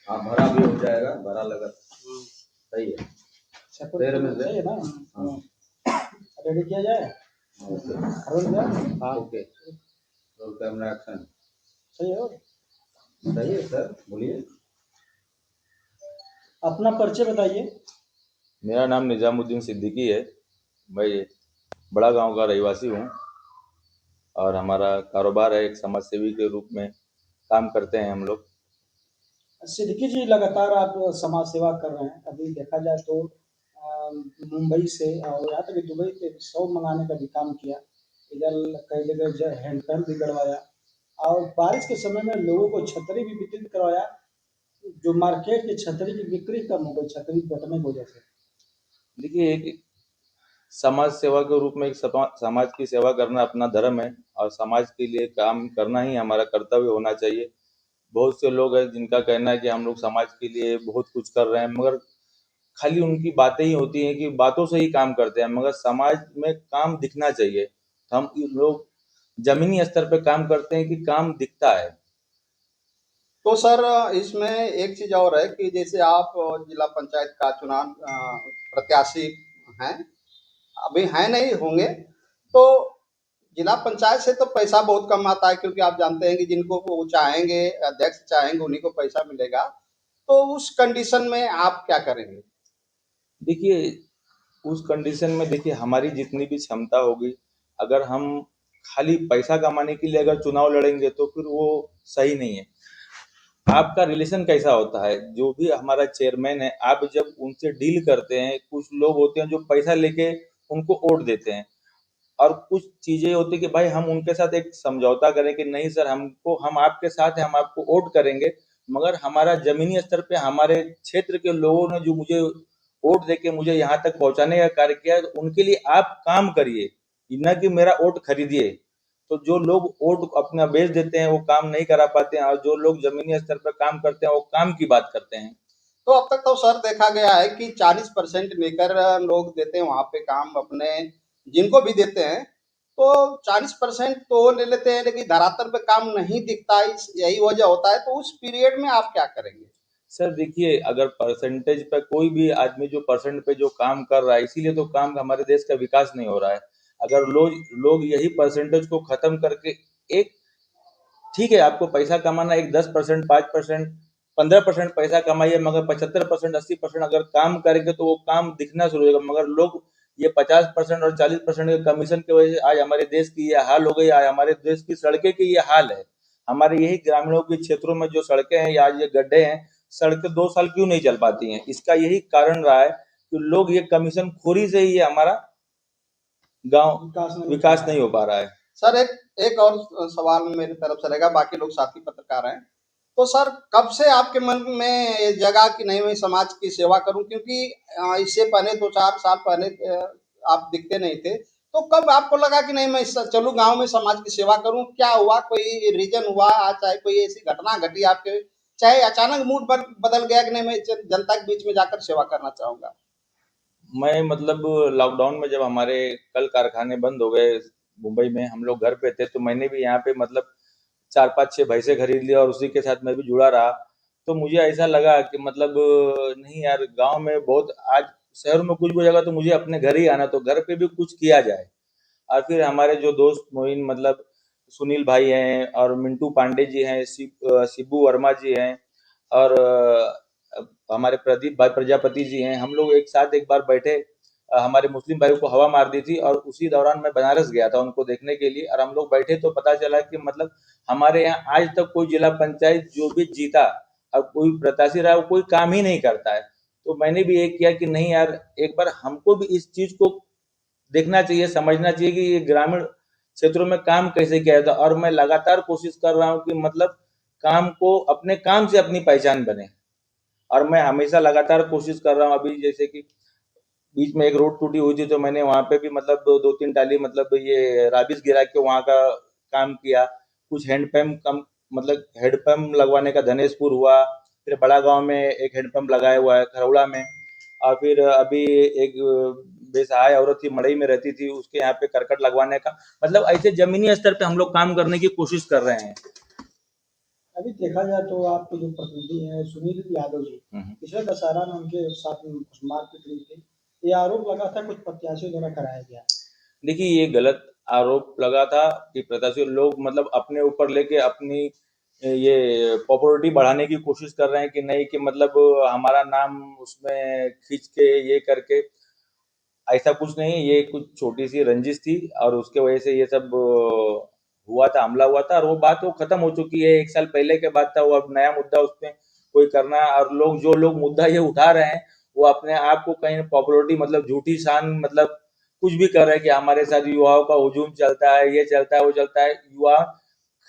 हाँ भरा भी हो जाएगा, भरा लगा सही है। तेरह में से सही है ना। हाँ रेडी किया जाए। ओके रोल गया। हाँ ओके। Roll camera action. सही है। सही है सर, बोलिए। अपना परिचय बताइए। मेरा नाम निजामुद्दीन सिद्दीकी है। मैं बड़ा गांव का रहवासी हूँ और हमारा कारोबार है, एक समाज सेवी के रूप में काम करते हैं हम लोग। सिद्दीकी जी, लगातार आप समाज सेवा कर रहे हैं। अभी देखा जाए तो मुंबई से और यहाँ तक कि दुबई से सौ मंगाने का भी काम किया। इधर कई जगह हैंडपम्प भी गड़वाया और बारिश के समय में लोगों को छतरी भी वितरित करवाया। जो मार्केट की छतरी की बिक्री कम हो गई, छतरी घटने की वजह से। देखिए, एक समाज सेवा के रूप में एक समाज की सेवा करना अपना धर्म है और समाज के लिए काम करना ही हमारा कर्तव्य होना चाहिए। बहुत से लोग हैं जिनका कहना है कि हम लोग समाज के लिए बहुत कुछ कर रहे हैं, मगर खाली उनकी बातें ही होती हैं कि बातों से ही काम करते हैं, मगर समाज में काम दिखना चाहिए। हम लोग जमीनी स्तर पे काम करते हैं कि काम दिखता है। तो सर इसमें एक चीज और है कि जैसे आप जिला पंचायत का चुनाव प्रत्याशी हैं, अभी हैं नहीं होंगे, तो जिला पंचायत से तो पैसा बहुत कम आता है, क्योंकि आप जानते हैं कि जिनको वो चाहेंगे, अध्यक्ष चाहेंगे, उन्हीं को पैसा मिलेगा। तो उस कंडीशन में आप क्या करेंगे? देखिए, उस कंडीशन में देखिए हमारी जितनी भी क्षमता होगी, अगर हम खाली पैसा कमाने के लिए अगर चुनाव लड़ेंगे तो फिर वो सही नहीं है। आपका रिलेशन कैसा होता है, जो भी हमारा चेयरमैन है, आप जब उनसे डील करते हैं, कुछ लोग होते हैं जो पैसा लेके उनको वोट देते हैं और कुछ चीजें होती है कि भाई हम उनके साथ एक समझौता करें कि नहीं सर, हमको हम आपके साथ हैं, हम आपको वोट करेंगे, मगर हमारा जमीनी स्तर पे हमारे क्षेत्र के लोगों ने जो मुझे वोट देके मुझे यहाँ तक पहुंचाने का कार्य किया है, तो उनके लिए आप काम करिए, न कि मेरा वोट खरीदिए। तो जो लोग वोट अपना बेच देते हैं वो काम नहीं करा पाते हैं, और जो लोग जमीनी स्तर पर काम करते हैं वो काम की बात करते हैं। तो अब तक तो सर देखा गया है कि 40% लेकर लोग देते हैं वहाँ पे काम अपने, जिनको भी देते हैं। तो 40% तो ले लेते हैं, लेकिन धरातल पे काम नहीं दिखता है, यही वजह होता है। तो उस पीरियड में आप क्या करेंगे? सर देखिए, अगर परसेंटेज पे कोई भी आदमी जो परसेंट पे जो काम कर रहा है, इसीलिए तो काम हमारे देश का विकास नहीं हो रहा है। अगर लोग लोग यही परसेंटेज को खत्म करके एक, ठीक है आपको पैसा कमाना, एक 10%, 5%, 15% पैसा कमाइए, मगर 75%, 80% अगर काम करेंगे तो वो काम दिखना शुरू होगा। मगर लोग ये 50% और 40% के कमीशन की वजह से आज हमारे देश की ये हाल हो गई, आज हमारे देश की सड़कें की ये हाल है। हमारे यही ग्रामीणों के क्षेत्रों में जो सड़कें हैं या आज ये गड्ढे हैं, सड़कें 2 साल क्यों नहीं चल पाती हैं? इसका यही कारण रहा है कि लोग ये कमीशन खोरी से ही ये हमारा गांव विकास नहीं हो पा रहा है। सर एक एक और सवाल मेरी तरफ से रहेगा, बाकी लोग साथी पत्रकार हैं। तो सर कब से आपके मन में ये जगा कि नहीं मैं समाज की सेवा करूं? क्योंकि इससे पहले 2-4 साल पहले आप दिखते नहीं थे। तो कब आपको लगा कि नहीं मैं चलूं गांव में समाज की सेवा करूं? क्या हुआ, कोई रीजन हुआ, आज चाहे कोई ऐसी घटना घटी आपके, चाहे अचानक मूड बदल गया कि नहीं मैं जनता के बीच में जाकर सेवा करना चाहूंगा? मैं मतलब लॉकडाउन में जब हमारे कल कारखाने बंद हो गए मुंबई में, हम लोग घर पे थे, तो मैंने भी यहाँ पे मतलब 4-5-6 भैंसे खरीद लिया और उसी के साथ मैं भी जुड़ा रहा। तो मुझे ऐसा लगा कि मतलब नहीं यार, गांव में बहुत आज, शहर में कुछ भी जगह तो मुझे अपने घर ही आना, तो घर पे भी कुछ किया जाए। और फिर हमारे जो दोस्त मोइन मतलब सुनील भाई हैं और मिंटू पांडे जी हैं, शिबू वर्मा जी हैं और हमारे प्रदीप भाई प्रजापति जी हैं, हम लोग एक साथ एक बार बैठे, हमारे मुस्लिम भाई को हवा मार दी थी और उसी दौरान मैं बनारस गया था उनको देखने के लिए, और हम लोग बैठे तो पता चला कि मतलब हमारे यहाँ आज तक कोई जिला पंचायत जो भी जीता और कोई प्रत्याशी रहा, वो कोई काम ही नहीं करता है। तो मैंने भी ये किया कि नहीं यार, एक बार हमको भी इस चीज को देखना चाहिए, समझना चाहिए कि ये ग्रामीण क्षेत्रों में काम कैसे किया जाता है, और मैं लगातार कोशिश कर रहा हूँ कि मतलब काम को, अपने काम से अपनी पहचान बने। और मैं हमेशा लगातार कोशिश कर रहा हूँ। अभी जैसे कि बीच में एक रोड टूटी हुई थी, तो मैंने वहाँ पे भी मतलब 2-3 टाली मतलब ये राबिस गिरा के वहाँ का काम किया। कुछ हैंडपम्प कम मतलब हैंडपम्प लगवाने का धनेशपुर हुआ, फिर बड़ा गांव में एक हैंडपम्प लगाया हुआ है खरौड़ा में, और फिर अभी एक बेसहाय औरत थी, मड़ई में रहती थी, उसके यहाँ पे करकट लगवाने का, मतलब ऐसे जमीनी स्तर पे हम लोग काम करने की कोशिश कर रहे हैं। अभी देखा जाए तो आपके जो प्रतिनिधि हैं सुनील यादव जी, पिछले दशहरा में उनके साथ में कुछ मारपीट हुई थी। ये आरोप लगा था कुछ प्रत्याशियों द्वारा कराया गया। देखिए ये गलत आरोप लगा था कि प्रत्याशी लोग मतलब अपने ऊपर लेके अपनी ये पॉपुलैरिटी बढ़ाने की कोशिश कर रहे हैं कि नहीं कि मतलब हमारा नाम उसमें खींच के ये करके। ऐसा कुछ नहीं है, ये कुछ छोटी सी रंजिश थी और उसके वजह से ये सब हुआ था, हमला हुआ था और वो बात वो खत्म हो चुकी है। 1 साल पहले के बात था, वो अब नया मुद्दा उस पे कोई करना है और जो लोग मुद्दा ये उठा रहे हैं वो अपने आप को कहीं पॉपुलैरिटी मतलब झूठी शान मतलब कुछ भी कर रहे हैं कि हमारे साथ युवाओं का हुजूम चलता है, ये चलता है, वो चलता है। युवा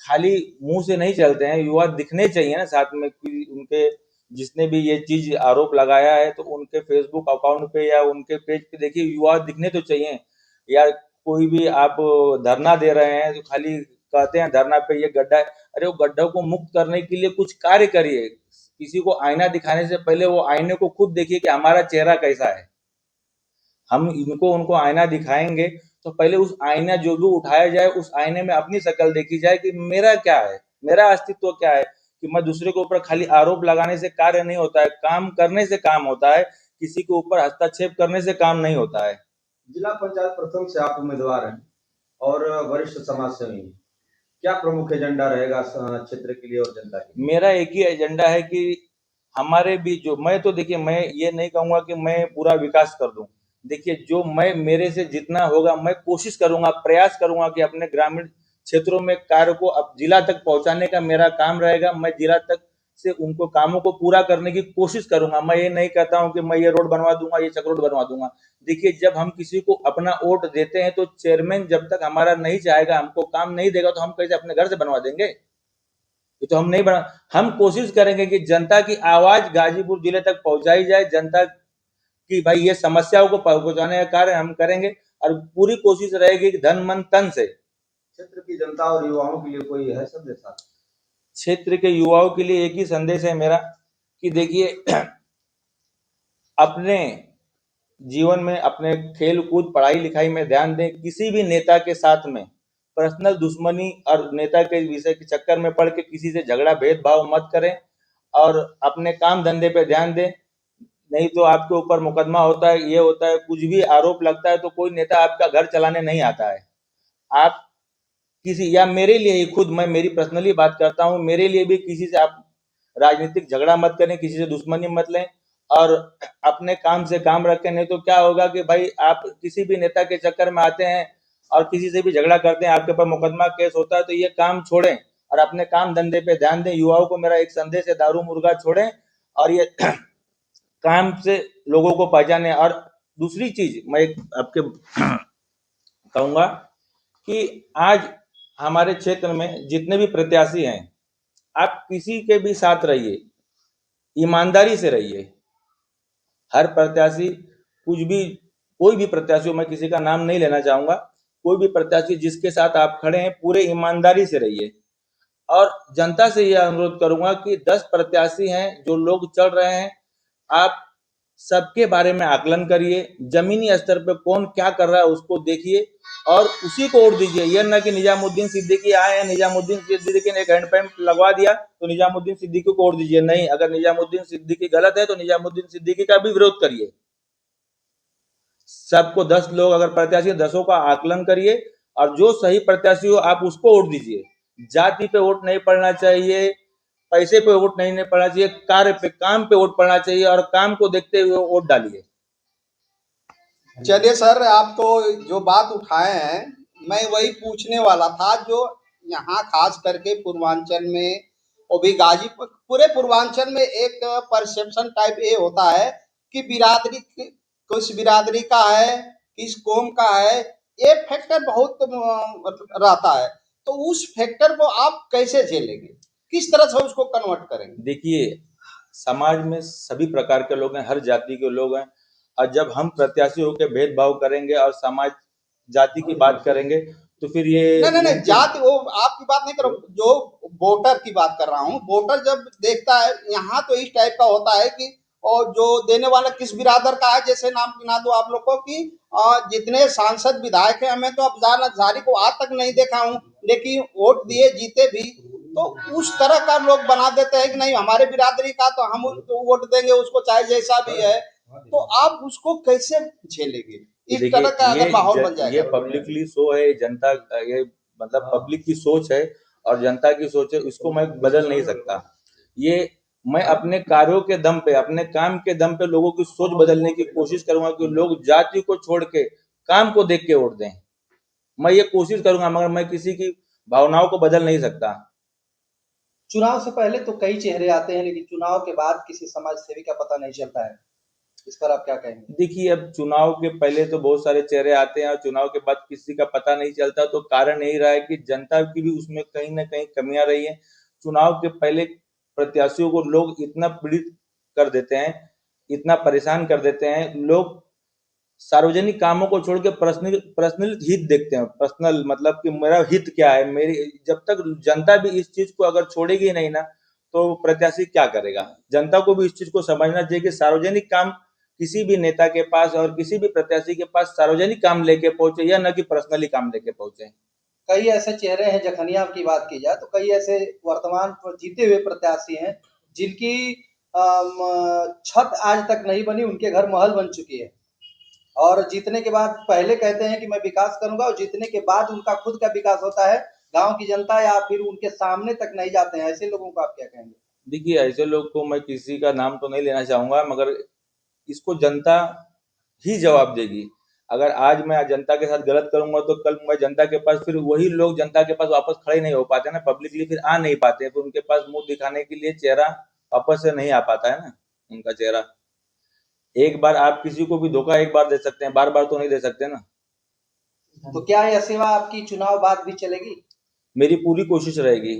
खाली मुंह से नहीं चलते हैं, युवा दिखने चाहिए ना साथ में कि उनके जिसने भी ये चीज आरोप लगाया है तो उनके फेसबुक अकाउंट पे या उनके पेज पे देखिए युवा दिखने तो चाहिए। या कोई भी आप धरना दे रहे हैं तो खाली कहते हैं धरना पे ये गड्ढा है, अरे वो गड्ढों को मुक्त करने के लिए कुछ कार्य करिए। किसी को आईना दिखाने से पहले वो आईने को खुद देखिए कि हमारा चेहरा कैसा है। हम इनको उनको आईना दिखाएंगे तो पहले उस आईना जो भी उठाया जाए उस आईने में अपनी शक्ल देखी जाए कि मेरा क्या है, मेरा अस्तित्व क्या है। कि मैं दूसरे के ऊपर खाली आरोप लगाने से कार्य नहीं होता है, काम करने से काम होता है। किसी के ऊपर हस्तक्षेप करने से काम नहीं होता है। जिला पंचायत प्रथम से आप उम्मीदवार हैं और वरिष्ठ समाज सेवी हैं। क्या प्रमुख एजेंडा रहेगा क्षेत्र के लिए और जनता के लिए? मेरा एक ही एजेंडा है कि हमारे भी जो मैं तो देखिए मैं ये नहीं कहूंगा कि मैं पूरा विकास कर दूं। देखिए जो मैं मेरे से जितना होगा मैं कोशिश करूंगा, प्रयास करूंगा कि अपने ग्रामीण क्षेत्रों में कार्य को अब जिला तक पहुंचाने का मेरा काम रहेगा। मैं जिला तक से उनको कामों को पूरा करने की कोशिश करूंगा। मैं ये नहीं कहता हूं कि मैं ये रोड बनवा दूंगा, ये चक रोड बनवा दूंगा। देखिए जब हम किसी को अपना वोट देते हैं तो चेयरमैन जब तक हमारा नहीं चाहेगा, हमको काम नहीं देगा तो हम कैसे अपने घर से बनवा देंगे? ये तो हम नहीं बना। हम कोशिश करेंगे कि जनता की आवाज गाजीपुर जिले तक पहुंचाई जाए, जनता की भाई ये समस्याओं को पहुंचाने का कार्य हम करेंगे और पूरी कोशिश रहेगी कि धन मन तन से। क्षेत्र की जनता और युवाओं के लिए कोई है संदेश आप? क्षेत्र के युवाओं के लिए एक ही संदेश है मेरा कि देखिए अपने जीवन में अपने खेल कूद पढ़ाई लिखाई में ध्यान दें। किसी भी नेता के साथ में पर्सनल दुश्मनी और नेता के विषय के चक्कर में पड़ के किसी से झगड़ा भेदभाव मत करें और अपने काम धंधे पे ध्यान दें। नहीं तो आपके ऊपर मुकदमा होता है, ये होता है, कुछ भी आरोप लगता है तो कोई नेता आपका घर चलाने नहीं आता है। आप किसी या मेरे लिए ही खुद मैं मेरी पर्सनली बात करता हूँ, मेरे लिए भी किसी से आप राजनीतिक झगड़ा मत करें, किसी से दुश्मनी मत लें और अपने काम से काम रखें। नहीं तो क्या होगा कि भाई आप किसी भी नेता के चक्कर में आते हैं और किसी से भी झगड़ा करते हैं, आपके ऊपर मुकदमा केस होता है तो ये काम छोड़ें और अपने काम धंधे पे ध्यान दें। युवाओं को मेरा एक संदेश है, दारू मुर्गा छोड़ें और ये काम से लोगों को पहचाने। और दूसरी चीज मैं एक आपके कहूंगा कि आज हमारे क्षेत्र में जितने भी प्रत्याशी हैं, आप किसी के भी साथ रहिए, ईमानदारी से रहिए। हर प्रत्याशी कुछ भी कोई भी प्रत्याशी हो, मैं किसी का नाम नहीं लेना चाहूंगा, कोई भी प्रत्याशी जिसके साथ आप खड़े हैं पूरे ईमानदारी से रहिए। और जनता से यह अनुरोध करूंगा कि 10 प्रत्याशी हैं जो लोग चल रहे हैं, आप सबके बारे में आकलन करिए। जमीनी स्तर पे कौन क्या कर रहा है उसको देखिए और उसी को वोट दीजिए। यह ना कि निजामुद्दीन सिद्दीकी आए हैं, निजामुद्दीन सिद्दीकी ने एक हैंड पंप लगवा दिया तो निजामुद्दीन सिद्दीकी को वोट दीजिए। नहीं, अगर निजामुद्दीन सिद्दीकी गलत है तो निजामुद्दीन सिद्दीकी का भी विरोध करिए। सबको 10 लोग अगर प्रत्याशी 10 का आकलन करिए और जो सही प्रत्याशी हो आप उसको वोट दीजिए। जाति पे वोट नहीं पड़ना चाहिए, पैसे पे वोट नहीं पड़ना चाहिए, कार्य पे काम पे वोट पड़ना चाहिए और काम को देखते हुए वोट डालिए। चलिए सर, आप तो जो बात उठाए हैं मैं वही पूछने वाला था। जो यहाँ खास करके पूर्वांचल में और भी गाजीपुर पूरे पूर्वांचल में एक परसेप्शन टाइप ये होता है कि बिरादरी किस बिरादरी का है, किस कौम का है, ये फैक्टर बहुत मतलब रहता है। तो उस फैक्टर को आप कैसे झेलेंगे, किस तरह से उसको कन्वर्ट करेंगे? देखिए समाज में सभी प्रकार के लोग हैं, हर जाति के लोग हैं और जब हम प्रत्याशी होकर भेदभाव करेंगे और समाज जाति की बात करेंगे तो फिर ये नहीं, जाति वो आपकी बात नहीं कर रहा हूँ, जो वोटर की बात कर रहा हूँ। वोटर जब देखता है यहाँ तो इस टाइप का होता है कि और जो देने वाला किस बिरादर का है, जैसे नाम गिना दो आप लोग को कि जितने सांसद विधायक हैं, मैं तो अब जारी को आज तक नहीं देखा हूँ, लेकिन वोट दिए जीते भी तो उस तरह का लोग बना देते हैं कि नहीं हमारे बिरादरी का तो हम उसको वोट देंगे उसको चाहे जैसा भी है। तो आप उसको कैसे झेलेंगे इस देखिए तरह का अगर माहौल बन ये जाएगा? पब्लिकली शो है, जनता ये मतलब पब्लिक की सोच है और जनता की सोच है, इसको मैं बदल नहीं सकता। ये मैं अपने कार्यों के दम पे, अपने काम के दम पे लोगों की सोच बदलने की कोशिश करूंगा कि लोग जाति को छोड़ के काम को देख के वोट दें। मैं ये कोशिश करूंगा, मगर मैं किसी की भावनाओं को बदल नहीं सकता। चुनाव से पहले तो कई चेहरे आते हैं, लेकिन चुनाव के बाद किसी समाज सेवी का पता नहीं चलता है। इस पर आप क्या कहेंगे? देखिए, अब चुनाव के पहले तो बहुत सारे चेहरे आते हैं और चुनाव के बाद किसी का पता नहीं चलता, तो कारण यही रहा है कि जनता की भी उसमें कहीं न कहीं कमियां रही हैं। चुनाव के पहले प्रत्याशियों को लोग इतना पीड़ित कर देते हैं, इतना परेशान कर देते हैं, लोग सार्वजनिक कामों को छोड़ के पर्सनल हित देखते हैं। पर्सनल मतलब कि मेरा हित क्या है, मेरी जब तक जनता भी इस चीज को अगर छोड़ेगी नहीं ना, तो प्रत्याशी क्या करेगा? जनता को भी इस चीज को समझना चाहिए कि सार्वजनिक काम किसी भी नेता के पास और किसी भी प्रत्याशी के पास सार्वजनिक काम लेके पहुंचे, या न कि पर्सनली काम लेके पहुंचे। कई ऐसे चेहरे हैं, जखनिया की बात की जाए तो कई ऐसे वर्तमान पर जीते हुए प्रत्याशी हैं जिनकी छत आज तक नहीं बनी, उनके घर महल बन चुकी है, और जीतने के बाद पहले कहते हैं कि मैं विकास करूंगा, और जीतने के बाद उनका खुद का विकास होता है, गांव की जनता या फिर उनके सामने तक नहीं जाते हैं। ऐसे लोगों को आप क्या कहेंगे? देखिए, ऐसे लोग को मैं किसी का नाम तो नहीं लेना चाहूंगा, मगर इसको जनता ही जवाब देगी। अगर आज मैं जनता के साथ गलत करूंगा तो कल मैं जनता के पास, फिर वही लोग जनता के पास वापस खड़े नहीं हो पाते ना, पब्लिकली फिर आ नहीं पाते, तो उनके पास मुंह दिखाने के लिए चेहरा वापस से नहीं आ पाता है ना, उनका चेहरा। एक बार आप किसी को भी धोखा एक बार दे सकते हैं, बार बार तो नहीं दे सकते ना। तो क्या यह सेवा आपकी चुनाव बाद भी चलेगी? मेरी पूरी कोशिश रहेगी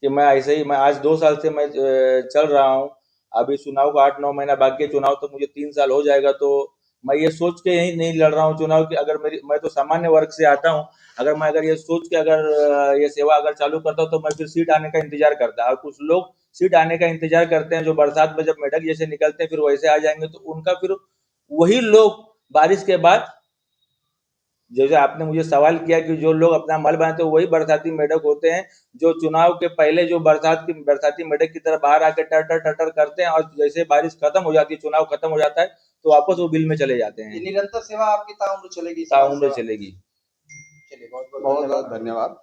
कि मैं ऐसे ही, मैं आज 2 साल से मैं चल रहा हूँ। अभी चुनाव को 8-9 महीना बाकी है, चुनाव तो मुझे 3 साल हो जाएगा, तो मैं ये सोच के ही नहीं लड़ रहा हूँ चुनाव कि अगर मैं तो सामान्य वर्ग से आता हूँ, अगर ये सोच के अगर ये सेवा अगर चालू करता हूँ तो मैं फिर सीट आने का इंतजार करता। और कुछ लोग सीट आने का इंतजार करते हैं, जो बरसात में जब मेढक जैसे निकलते हैं फिर वैसे आ जाएंगे, तो उनका फिर वही लोग बारिश के बाद, जैसे आपने मुझे सवाल किया कि जो लोग अपना मल बनाते हैं वही बरसाती मेढक होते हैं, जो चुनाव के पहले जो बरसाती मेढक की तरह बाहर आके टर टर टर टर करते हैं, और जैसे बारिश खत्म हो जाती है, चुनाव खत्म हो जाता है, तो वापस वो बिल में चले जाते ये हैं। निरंतर सेवा आपकी ताउम्र चलेगी, समाज ताउम्र सेवा? चलेगी। चलिए, बहुत बहुत बहुत धन्यवाद। बहुत धन्यवाद।